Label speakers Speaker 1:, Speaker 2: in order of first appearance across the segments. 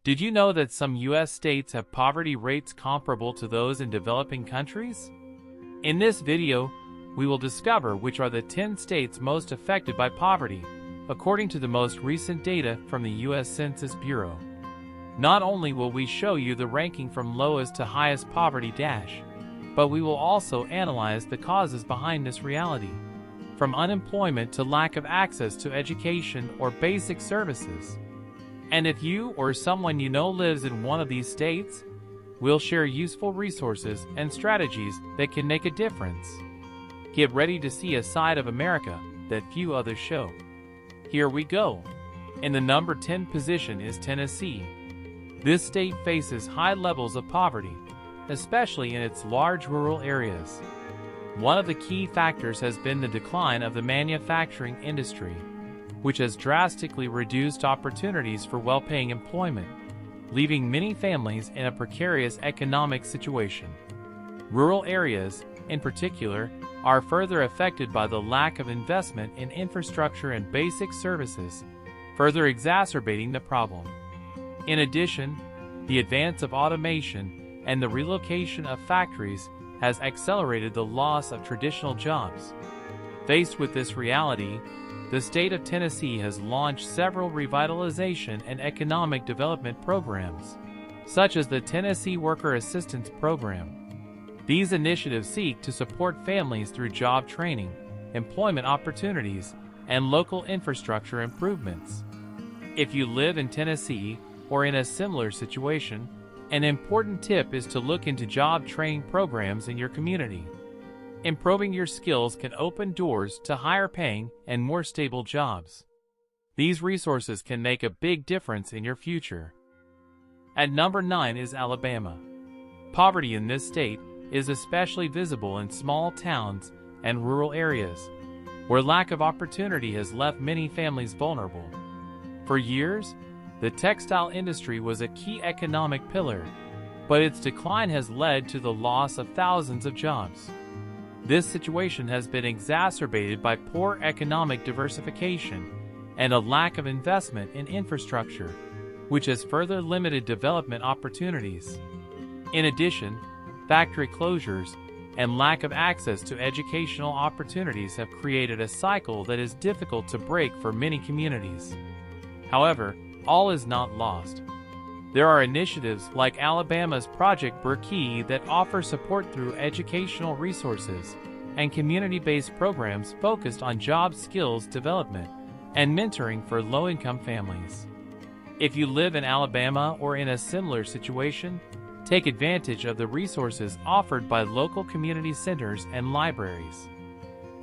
Speaker 1: Did you know that some U.S. states have poverty rates comparable to those in developing countries? In this video, we will discover which are the 10 states most affected by poverty, according to the most recent data from the U.S. Census Bureau. Not only will we show you the ranking from lowest to highest poverty dash, but we will also analyze the causes behind this reality, from unemployment to lack of access to education or basic services. And if you or someone you know lives in one of these states, we'll share useful resources and strategies that can make a difference. Get ready to see a side of America that few others show. Here we go. In the number 10 position is Tennessee. This state faces high levels of poverty, especially in its large rural areas. One of the key factors has been the decline of the manufacturing industry, which has drastically reduced opportunities for well-paying employment, leaving many families in a precarious economic situation. Rural areas, in particular, are further affected by the lack of investment in infrastructure and basic services, further exacerbating the problem. In addition, the advance of automation and the relocation of factories has accelerated the loss of traditional jobs. Faced with this reality, the state of Tennessee has launched several revitalization and economic development programs, such as the Tennessee Worker Assistance Program. These initiatives seek to support families through job training, employment opportunities, and local infrastructure improvements. If you live in Tennessee or in a similar situation, an important tip is to look into job training programs in your community. Improving your skills can open doors to higher paying and more stable jobs. These resources can make a big difference in your future. At number 9 is Alabama. Poverty in this state is especially visible in small towns and rural areas, where lack of opportunity has left many families vulnerable. For years, the textile industry was a key economic pillar, but its decline has led to the loss of thousands of jobs. This situation has been exacerbated by poor economic diversification and a lack of investment in infrastructure, which has further limited development opportunities. In addition, factory closures and lack of access to educational opportunities have created a cycle that is difficult to break for many communities. However, all is not lost. There are initiatives like Alabama's Project Burkee that offer support through educational resources and community-based programs focused on job skills development and mentoring for low-income families. If you live in Alabama or in a similar situation, take advantage of the resources offered by local community centers and libraries.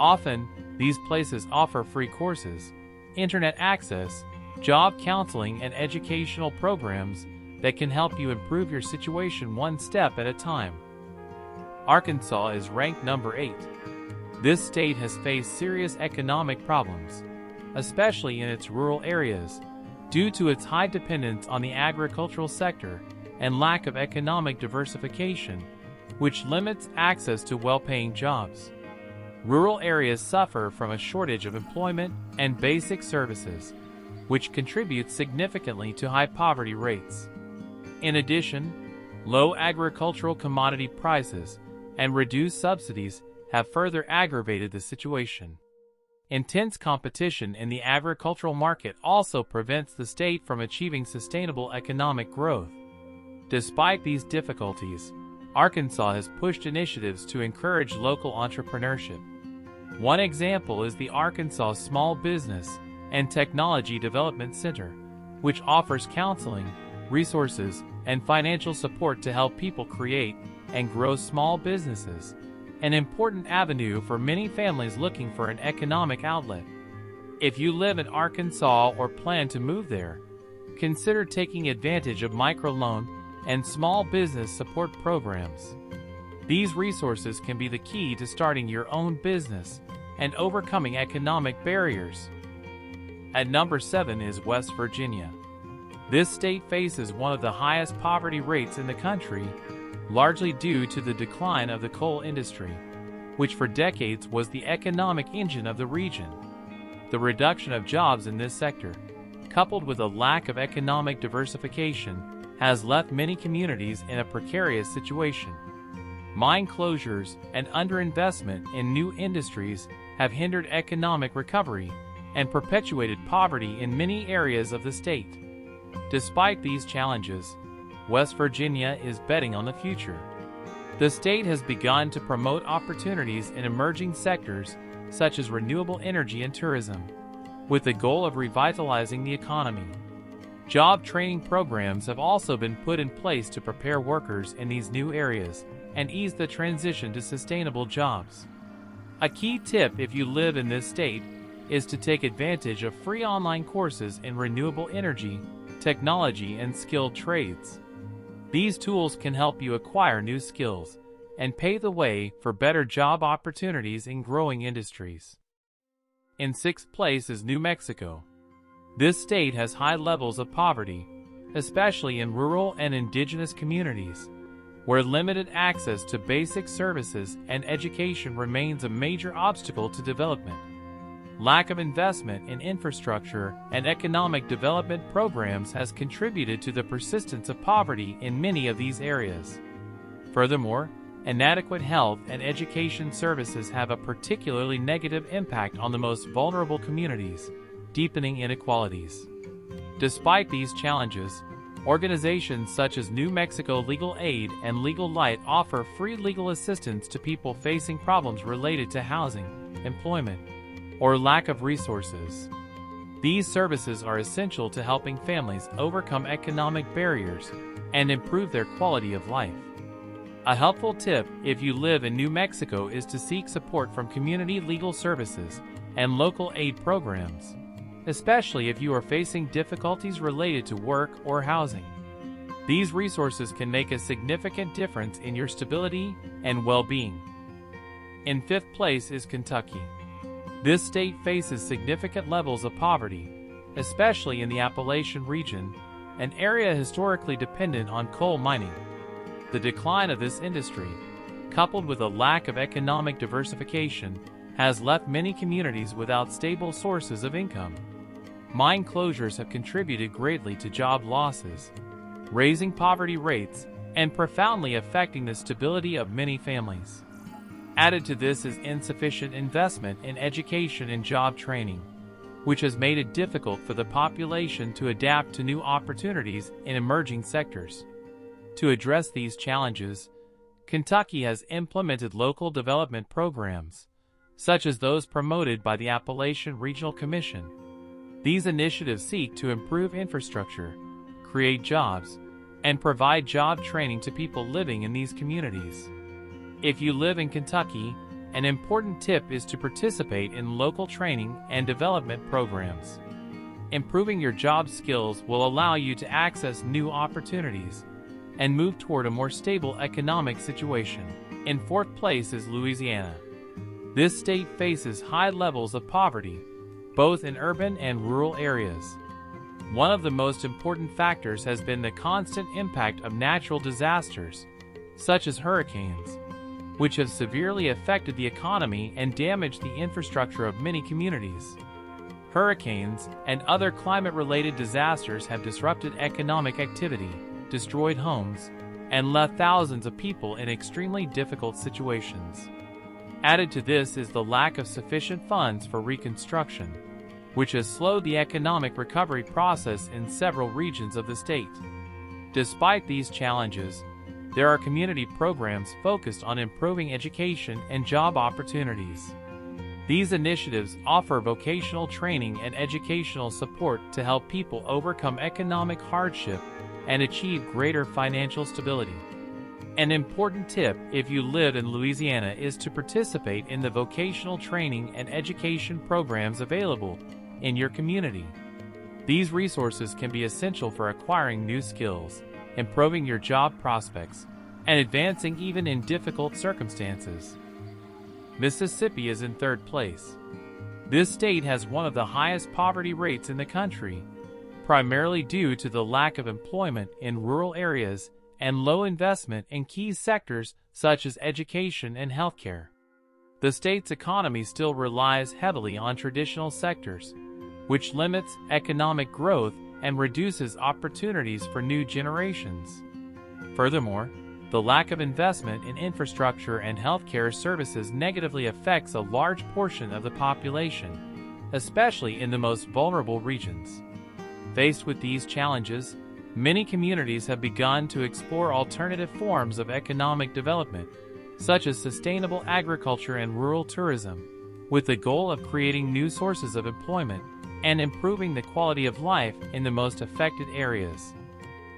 Speaker 1: Often, these places offer free courses, internet access, job counseling, and educational programs that can help you improve your situation one step at a time. Arkansas is ranked number 8. This state has faced serious economic problems, especially in its rural areas, due to its high dependence on the agricultural sector and lack of economic diversification, which limits access to well-paying jobs. Rural areas suffer from a shortage of employment and basic services, which contributes significantly to high poverty rates. In addition, low agricultural commodity prices and reduced subsidies have further aggravated the situation. Intense competition in the agricultural market also prevents the state from achieving sustainable economic growth. Despite these difficulties, Arkansas has pushed initiatives to encourage local entrepreneurship. One example is the Arkansas Small Business and Technology Development Center, which offers counseling, resources, and financial support to help people create and grow small businesses, an important avenue for many families looking for an economic outlet. If you live in Arkansas or plan to move there, consider taking advantage of microloan and small business support programs. These resources can be the key to starting your own business and overcoming economic barriers. At number 7 is West Virginia. This state faces one of the highest poverty rates in the country, largely due to the decline of the coal industry, which for decades was the economic engine of the region. The reduction of jobs in this sector, coupled with a lack of economic diversification, has left many communities in a precarious situation. Mine closures and underinvestment in new industries have hindered economic recovery and perpetuated poverty in many areas of the state. Despite these challenges, West Virginia is betting on the future. The state has begun to promote opportunities in emerging sectors such as renewable energy and tourism, with the goal of revitalizing the economy. Job training programs have also been put in place to prepare workers in these new areas and ease the transition to sustainable jobs. A key tip if you live in this state is to take advantage of free online courses in renewable energy, technology, and skilled trades. These tools can help you acquire new skills and pave the way for better job opportunities in growing industries. In sixth place is New Mexico. This state has high levels of poverty, especially in rural and indigenous communities, where limited access to basic services and education remains a major obstacle to development. Lack of investment in infrastructure and economic development programs has contributed to the persistence of poverty in many of these areas. Furthermore, inadequate health and education services have a particularly negative impact on the most vulnerable communities, deepening inequalities. Despite these challenges, organizations such as New Mexico Legal Aid and Legal Light offer free legal assistance to people facing problems related to housing, employment, or lack of resources. These services are essential to helping families overcome economic barriers and improve their quality of life. A helpful tip if you live in New Mexico is to seek support from community legal services and local aid programs, especially if you are facing difficulties related to work or housing. These resources can make a significant difference in your stability and well-being. In fifth place is Kentucky. This state faces significant levels of poverty, especially in the Appalachian region, an area historically dependent on coal mining. The decline of this industry, coupled with a lack of economic diversification, has left many communities without stable sources of income. Mine closures have contributed greatly to job losses, raising poverty rates and profoundly affecting the stability of many families. Added to this is insufficient investment in education and job training, which has made it difficult for the population to adapt to new opportunities in emerging sectors. To address these challenges, Kentucky has implemented local development programs, such as those promoted by the Appalachian Regional Commission. These initiatives seek to improve infrastructure, create jobs, and provide job training to people living in these communities. If you live in Kentucky, an important tip is to participate in local training and development programs. Improving your job skills will allow you to access new opportunities and move toward a more stable economic situation. In fourth place is Louisiana. This state faces high levels of poverty, both in urban and rural areas. One of the most important factors has been the constant impact of natural disasters, such as hurricanes, which have severely affected the economy and damaged the infrastructure of many communities. Hurricanes and other climate-related disasters have disrupted economic activity, destroyed homes, and left thousands of people in extremely difficult situations. Added to this is the lack of sufficient funds for reconstruction, which has slowed the economic recovery process in several regions of the state. Despite these challenges, there are community programs focused on improving education and job opportunities. These initiatives offer vocational training and educational support to help people overcome economic hardship and achieve greater financial stability. An important tip if you live in Louisiana is to participate in the vocational training and education programs available in your community. These resources can be essential for acquiring new skills, improving your job prospects, and advancing even in difficult circumstances. Mississippi is in third place. This state has one of the highest poverty rates in the country, primarily due to the lack of employment in rural areas and low investment in key sectors such as education and healthcare. The state's economy still relies heavily on traditional sectors, which limits economic growth and reduces opportunities for new generations. Furthermore, the lack of investment in infrastructure and healthcare services negatively affects a large portion of the population, especially in the most vulnerable regions. Faced with these challenges, many communities have begun to explore alternative forms of economic development, such as sustainable agriculture and rural tourism, with the goal of creating new sources of employment and improving the quality of life in the most affected areas.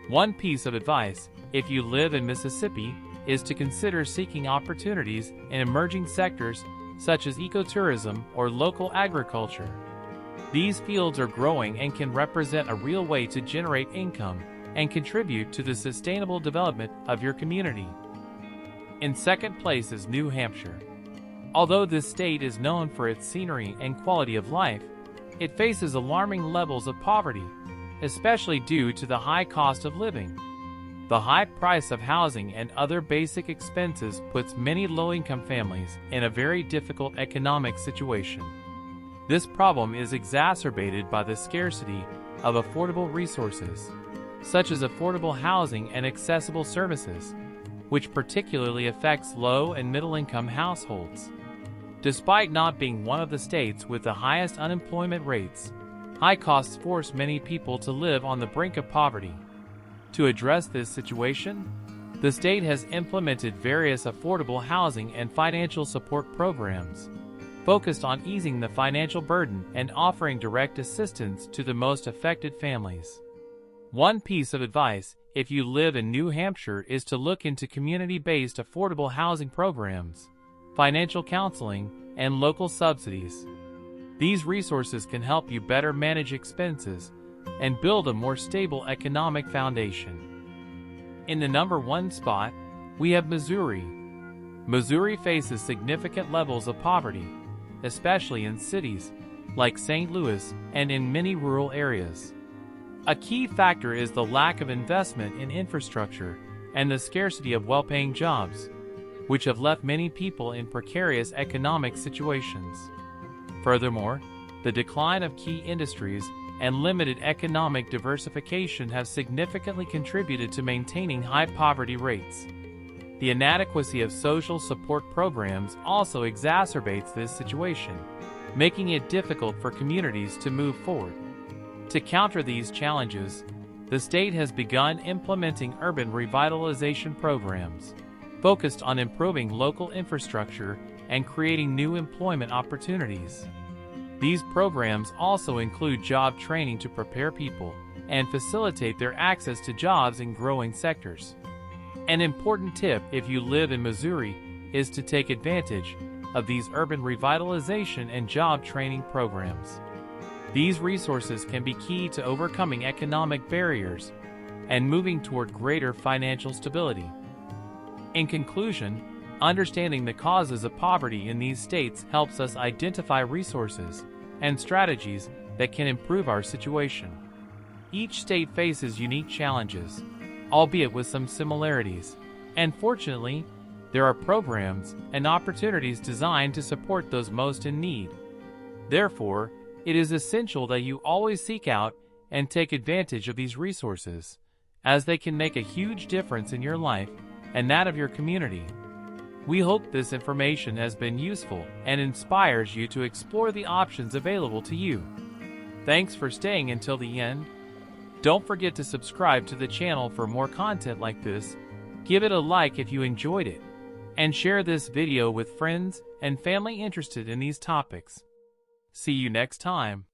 Speaker 1: One piece of advice, if you live in Mississippi, is to consider seeking opportunities in emerging sectors such as ecotourism or local agriculture. These fields are growing and can represent a real way to generate income and contribute to the sustainable development of your community. In second place is New Hampshire. Although this state is known for its scenery and quality of life, it faces alarming levels of poverty, especially due to the high cost of living. The high price of housing and other basic expenses puts many low-income families in a very difficult economic situation. This problem is exacerbated by the scarcity of affordable resources, such as affordable housing and accessible services, which particularly affects low and middle-income households. Despite not being one of the states with the highest unemployment rates, high costs force many people to live on the brink of poverty. To address this situation, the state has implemented various affordable housing and financial support programs, focused on easing the financial burden and offering direct assistance to the most affected families. One piece of advice, if you live in New Hampshire, is to look into community-based affordable housing programs, financial counseling, and local subsidies. These resources can help you better manage expenses and build a more stable economic foundation. In the number 1 spot, we have Missouri. Missouri faces significant levels of poverty, especially in cities like St. Louis and in many rural areas. A key factor is the lack of investment in infrastructure and the scarcity of well-paying jobs, which have left many people in precarious economic situations. Furthermore, the decline of key industries and limited economic diversification have significantly contributed to maintaining high poverty rates. The inadequacy of social support programs also exacerbates this situation, making it difficult for communities to move forward. To counter these challenges, the state has begun implementing urban revitalization programs, focused on improving local infrastructure and creating new employment opportunities. These programs also include job training to prepare people and facilitate their access to jobs in growing sectors. An important tip if you live in Missouri is to take advantage of these urban revitalization and job training programs. These resources can be key to overcoming economic barriers and moving toward greater financial stability. In conclusion, understanding the causes of poverty in these states helps us identify resources and strategies that can improve our situation. Each state faces unique challenges, albeit with some similarities, and fortunately, there are programs and opportunities designed to support those most in need. Therefore, it is essential that you always seek out and take advantage of these resources, as they can make a huge difference in your life and that of your community. We hope this information has been useful and inspires you to explore the options available to you. Thanks for staying until the end. Don't forget to subscribe to the channel for more content like this, give it a like if you enjoyed it, and share this video with friends and family interested in these topics. See you next time.